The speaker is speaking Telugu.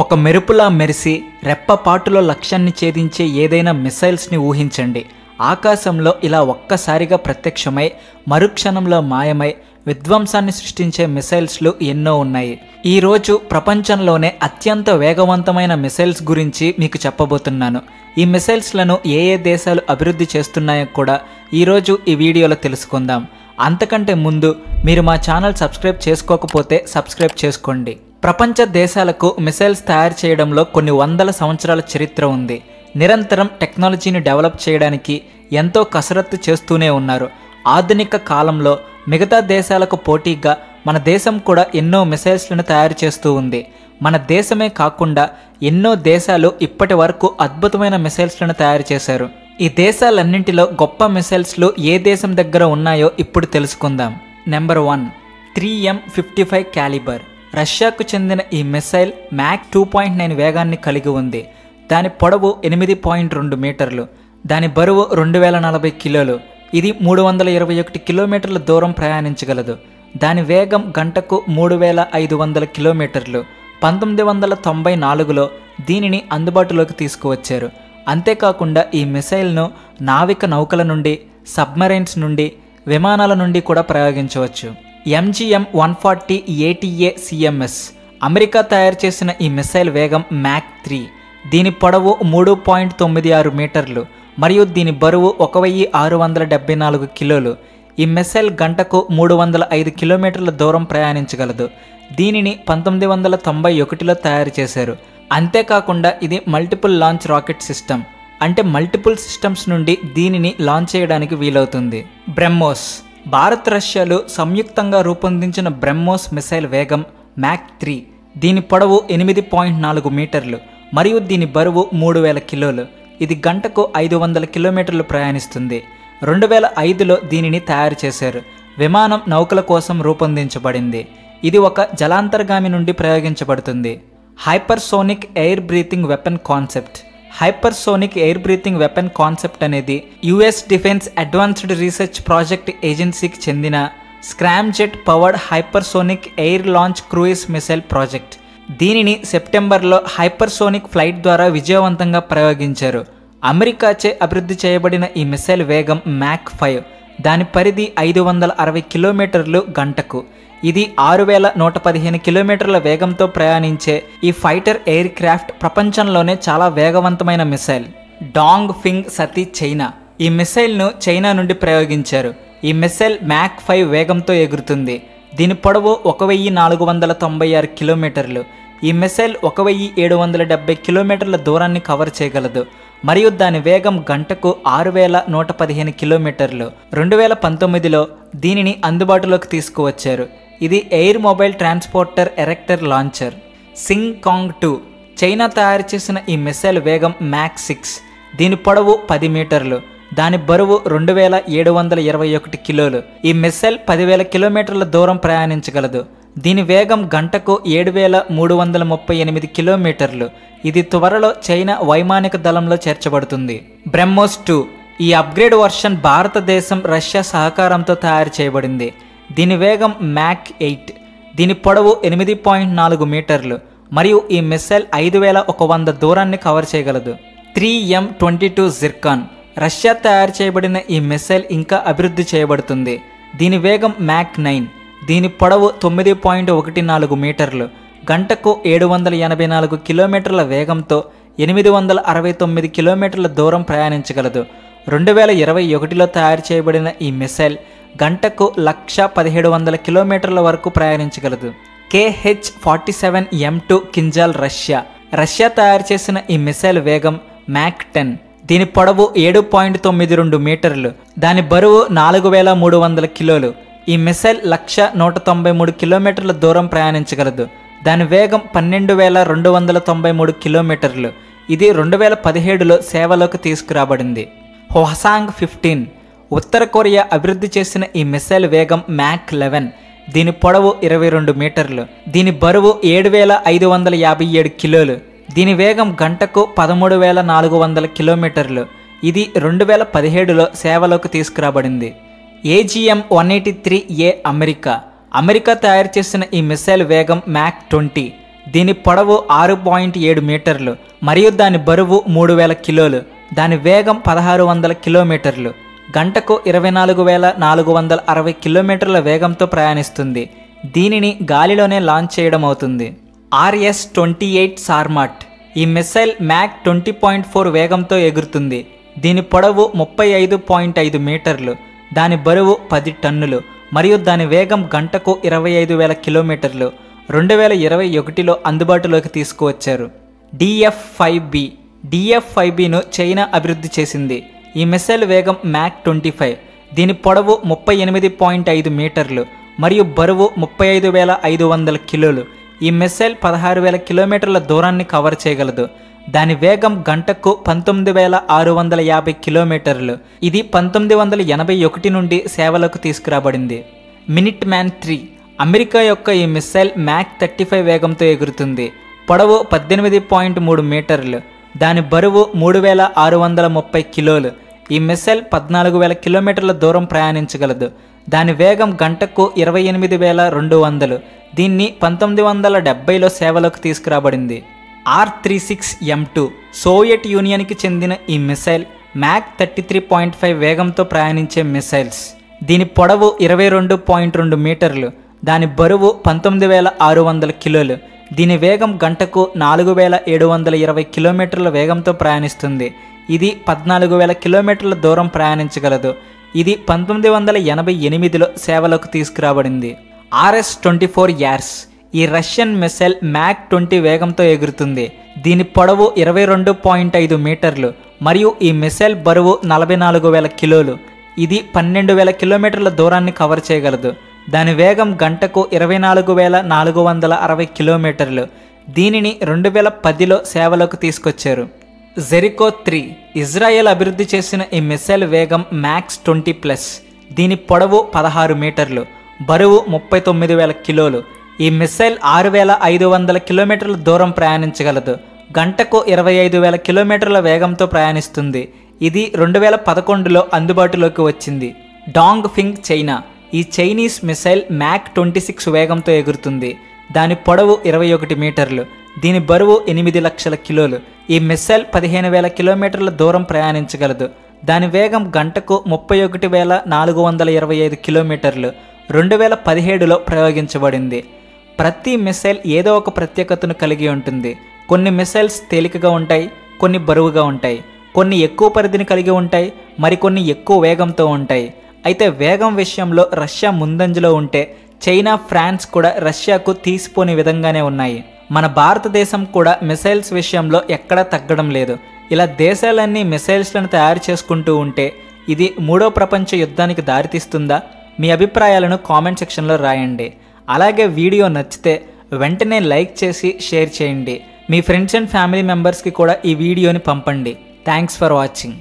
ఒక మెరుపులా మెరిసి రెప్పపాటులో లక్ష్యాన్ని ఛేదించే ఏదైనా మిసైల్స్ని ఊహించండి. ఆకాశంలో ఇలా ఒక్కసారిగా ప్రత్యక్షమై మరుక్షణంలో మాయమై విధ్వంసాన్ని సృష్టించే మిసైల్స్లు ఎన్నో ఉన్నాయి. ఈరోజు ప్రపంచంలోనే అత్యంత వేగవంతమైన మిసైల్స్ గురించి మీకు చెప్పబోతున్నాను. ఈ మిసైల్స్లను ఏ దేశాలు అభివృద్ధి చేస్తున్నాయో కూడా ఈరోజు ఈ వీడియోలో తెలుసుకుందాం. అంతకంటే ముందు మీరు మా ఛానల్ సబ్స్క్రైబ్ చేసుకోకపోతే సబ్స్క్రైబ్ చేసుకోండి. ప్రపంచ దేశాలకు మిసైల్స్ తయారు చేయడంలో కొన్ని వందల సంవత్సరాల చరిత్ర ఉంది. నిరంతరం టెక్నాలజీని డెవలప్ చేయడానికి ఎంతో కసరత్తు చేస్తూనే ఉన్నారు. ఆధునిక కాలంలో మిగతా దేశాలకు పోటీగా మన దేశం కూడా ఎన్నో మిసైల్స్లను తయారు చేస్తూ ఉంది. మన దేశమే కాకుండా ఎన్నో దేశాలు ఇప్పటి వరకు అద్భుతమైన మిసైల్స్లను తయారు చేశారు. ఈ దేశాలన్నింటిలో గొప్ప మిసైల్స్లు ఏ దేశం దగ్గర ఉన్నాయో ఇప్పుడు తెలుసుకుందాం. Number 1 3M55 calibre. రష్యాకు చెందిన ఈ మిసైల్ మ్యాక్ 2.9 వేగాన్ని కలిగి ఉంది. దాని పొడవు 8.2 మీటర్లు, దాని బరువు 2040 కిలోలు. ఇది 321 కిలోమీటర్ల దూరం ప్రయాణించగలదు. దాని వేగం గంటకు 3500 కిలోమీటర్లు. 1994లో దీనిని అందుబాటులోకి తీసుకువచ్చారు. అంతేకాకుండా ఈ మిసైల్ను నావిక నౌకల నుండి, సబ్మరైన్స్ నుండి, విమానాల నుండి కూడా ప్రయోగించవచ్చు. MGM-140 ATA CMS. అమెరికా తయారు చేసిన ఈ మిసైల్ వేగం మ్యాక్ 3. దీని పొడవు 3.96 మీటర్లు మరియు దీని బరువు 1674 కిలోలు. ఈ మిసైల్ గంటకు 305 కిలోమీటర్ల దూరం ప్రయాణించగలదు. దీనిని 1991లో తయారు చేశారు. అంతేకాకుండా ఇది మల్టిపుల్ లాంచ్ రాకెట్ సిస్టమ్, అంటే మల్టిపుల్ సిస్టమ్స్ నుండి దీనిని లాంచ్ చేయడానికి వీలవుతుంది. బ్రహ్మోస్. భారత్, రష్యాలు సంయుక్తంగా రూపొందించిన బ్రహ్మోస్ మిసైల్ వేగం మ్యాక్ 3. దీని పొడవు 8.4 మీటర్లు మరియు దీని బరువు 3000 కిలోలు. ఇది గంటకు 500 కిలోమీటర్లు ప్రయాణిస్తుంది. 2005లో దీనిని తయారు చేశారు. విమానం నౌకల కోసం రూపొందించబడింది. ఇది ఒక జలాంతర్గామి నుండి ప్రయోగించబడుతుంది. Hypersonic air breathing weapon concept. Hypersonic air breathing weapon concept అనేది US defence advanced research project ఏజెన్సీకి చెందిన scramjet powered hypersonic air launch cruise missile project. దీనిని సెప్టెంబర్లో హైపర్సోనిక్ ఫ్లైట్ ద్వారా విజయవంతంగా ప్రయోగించారు. అమెరికాచే అభివృద్ధి చేయబడిన ఈ మిసైల్ వేగం మ్యాక్ 5. దాని పరిధి 560 కిలోమీటర్లు గంటకు. ఇది 6115 కిలోమీటర్ల వేగంతో ప్రయాణించే ఈ ఫైటర్ ఎయిర్ క్రాఫ్ట్ ప్రపంచంలోనే చాలా వేగవంతమైన మిసైల్. డాంగ్ ఫింగ్ సతి, చైనా. ఈ మిసైల్ను చైనా నుండి ప్రయోగించారు. ఈ మిసైల్ మ్యాక్ 5 వేగంతో ఎగురుతుంది. దీని పొడవు 1496 కిలోమీటర్లు. ఈ మిసైల్ 1770 కిలోమీటర్ల దూరాన్ని కవర్ చేయగలదు మరియు దాని వేగం గంటకు 6115 కిలోమీటర్లు. 2019లో దీనిని అందుబాటులోకి తీసుకువచ్చారు. ఇది air mobile transporter erector launcher. Singh Kong 2. China తయారు చేసిన ఈ మిసైల్ వేగం మ్యాక్ 6. దీని పొడవు 10 మీటర్లు. దాని బరువు 2721 కిలోలు. ఈ మిసైల్ 10,000 కిలోమీటర్ల దూరం ప్రయాణించగలదు. దీని వేగం గంటకు 7338 కిలోమీటర్లు. ఇది త్వరలో చైనా వైమానిక దళంలో చేర్చబడుతుంది. బ్రహ్మోస్ 2. ఈ అప్గ్రేడ్ వర్షన్ భారతదేశం, రష్యా సహకారంతో తయారు చేయబడింది. దీని వేగం మ్యాక్ 8. దీని పొడవు 8.4 మీటర్లు మరియు ఈ మిసైల్ 5100 దూరాన్ని కవర్ చేయగలదు. 3M22 Zircon. రష్యా తయారు చేయబడిన ఈ మిసైల్ ఇంకా అభివృద్ధి చేయబడుతుంది. దీని వేగం మ్యాక్ 9. దీని పొడవు 9.14 మీటర్లు. గంటకు 784 కిలోమీటర్ల వేగంతో 869 కిలోమీటర్ల దూరం ప్రయాణించగలదు. 2021లో తయారు చేయబడిన ఈ మిసైల్ గంటకు 11700 కిలోమీటర్ల వరకు ప్రయాణించగలదు. KH-47M2 Kinzhal. రష్యా. రష్యా తయారు చేసిన ఈ మిసైల్ వేగం మ్యాక్ 10. దీని పొడవు 7.92 మీటర్లు. దాని బరువు 4300 కిలోలు. ఈ మిసైల్ 1,193 కిలోమీటర్ల దూరం ప్రయాణించగలదు. దాని వేగం 12,293 కిలోమీటర్లు. ఇది 2017లో సేవలోకి తీసుకురాబడింది. హోసాంగ్ 15. ఉత్తర కొరియా అభివృద్ధి చేసిన ఈ మిసైల్ వేగం మ్యాక్ 11. దీని పొడవు 22 మీటర్లు. దీని బరువు 7557 కిలోలు. దీని వేగం గంటకు 13400 కిలోమీటర్లు. ఇది 2017లో సేవలోకి తీసుకురాబడింది. AGM-183A. అమెరికా. అమెరికా తయారు చేసిన ఈ మిసైల్ వేగం మ్యాక్ 20. దీని పొడవు 6.7 మీటర్లు మరియు దాని బరువు 3000 కిలోలు. దాని వేగం 1600 కిలోమీటర్లు. గంటకు 24,460 కిలోమీటర్ల వేగంతో ప్రయాణిస్తుంది. దీనిని గాలిలోనే లాంచ్ చేయడం అవుతుంది. RS-28 సార్మాట్. ఈ మిసైల్ మ్యాక్ 20.4 వేగంతో ఎగురుతుంది. దీని పొడవు 35.5 మీటర్లు. దాని బరువు 10 టన్నులు మరియు దాని వేగం గంటకు 25,000 కిలోమీటర్లు. 2021లో అందుబాటులోకి తీసుకువచ్చారు. DF-5B. DF-5Bను చైనా అభివృద్ధి చేసింది. ఈ మిసైల్ వేగం మ్యాక్ 25. దీని పొడవు 38.5 మీటర్లు మరియు బరువు 35,500 కిలోలు. ఈ మిసైల్ 16,000 కిలోమీటర్ల దూరాన్ని కవర్ చేయగలదు. దాని వేగం గంటకు 19,650 కిలోమీటర్లు. ఇది 1981 నుండి సేవలకు తీసుకురాబడింది. Minute man 3. అమెరికా యొక్క ఈ మిసైల్ మ్యాక్ 35 వేగంతో ఎగురుతుంది. పొడవు 18.3 మీటర్లు. దాని బరువు 3,630 కిలోలు. ఈ మిసైల్ 14,000 కిలోమీటర్ల దూరం ప్రయాణించగలదు. దాని వేగం గంటకు 28,200. దీన్ని 1970లో సేవలోకి తీసుకురాబడింది. R-36M2. సోవియట్ యూనియన్కి చెందిన ఈ మిసైల్ మ్యాక్ 33.5 వేగంతో ప్రయాణించే మిసైల్స్. దీని పొడవు 22.2 మీటర్లు. దాని బరువు 19,600 కిలోలు. దీని వేగం గంటకు 4,720 కిలోమీటర్ల వేగంతో ప్రయాణిస్తుంది. ఇది 14,000 కిలోమీటర్ల దూరం ప్రయాణించగలదు. ఇది 1988లో సేవలోకి తీసుకురాబడింది. RS-24 yards. ఈ రష్యన్ మిసైల్ మ్యాక్ 20 వేగంతో ఎగురుతుంది. దీని పొడవు 22.5 మీటర్లు మరియు ఈ మిసైల్ బరువు 44,000 కిలోలు. ఇది 12,000 కిలోమీటర్ల దూరాన్ని కవర్ చేయగలదు. దాని వేగం గంటకు 24,460 కిలోమీటర్లు. దీనిని 2010లో సేవలోకి తీసుకొచ్చారు. జెరికో 3. ఇజ్రాయెల్ అభివృద్ధి చేసిన ఈ మిసైల్ వేగం మ్యాక్స్ 20+. దీని పొడవు 16 మీటర్లు, బరువు 39,000 కిలోలు. ఈ మిసైల్ 6,500 కిలోమీటర్ల దూరం ప్రయాణించగలదు. గంటకు 25,000 కిలోమీటర్ల వేగంతో ప్రయాణిస్తుంది. ఇది 2011లో అందుబాటులోకి వచ్చింది. Dong ఫింగ్ China. ఈ చైనీస్ మిసైల్ మ్యాక్ 26 వేగంతో ఎగురుతుంది. దాని పొడవు 21 మీటర్లు. దీని బరువు 8 లక్షల కిలోలు. ఈ మిసైల్ 15,000 కిలోమీటర్ల దూరం ప్రయాణించగలదు. దాని వేగం గంటకు 31,425 కిలోమీటర్లు. 2017లో ప్రయోగించబడింది. ప్రతి మిసైల్ ఏదో ఒక ప్రత్యేకతను కలిగి ఉంటుంది. కొన్ని మిసైల్స్ తేలికగా ఉంటాయి, కొన్ని బరువుగా ఉంటాయి, కొన్ని ఎక్కువ పరిధిని కలిగి ఉంటాయి, మరికొన్ని ఎక్కువ వేగంతో ఉంటాయి. అయితే వేగం విషయంలో రష్యా ముందంజలో ఉంటే చైనా, ఫ్రాన్స్ కూడా రష్యాకు తీసిపోని విధంగానే ఉన్నాయి. మన భారతదేశం కూడా మిసైల్స్ విషయంలో ఎక్కడా తగ్గడం లేదు. ఇలా దేశాలన్నీ మిసైల్స్లను తయారు చేసుకుంటూ ఉంటే ఇది 3వ ప్రపంచ యుద్ధానికి దారితీస్తుందా? మీ అభిప్రాయాలను కామెంట్ సెక్షన్లో రాయండి. అలాగే వీడియో నచ్చితే వెంటనే లైక్ చేసి షేర్ చేయండి. మీ ఫ్రెండ్స్ అండ్ ఫ్యామిలీ మెంబర్స్కి కూడా ఈ వీడియోని పంపండి. Thanks for watching.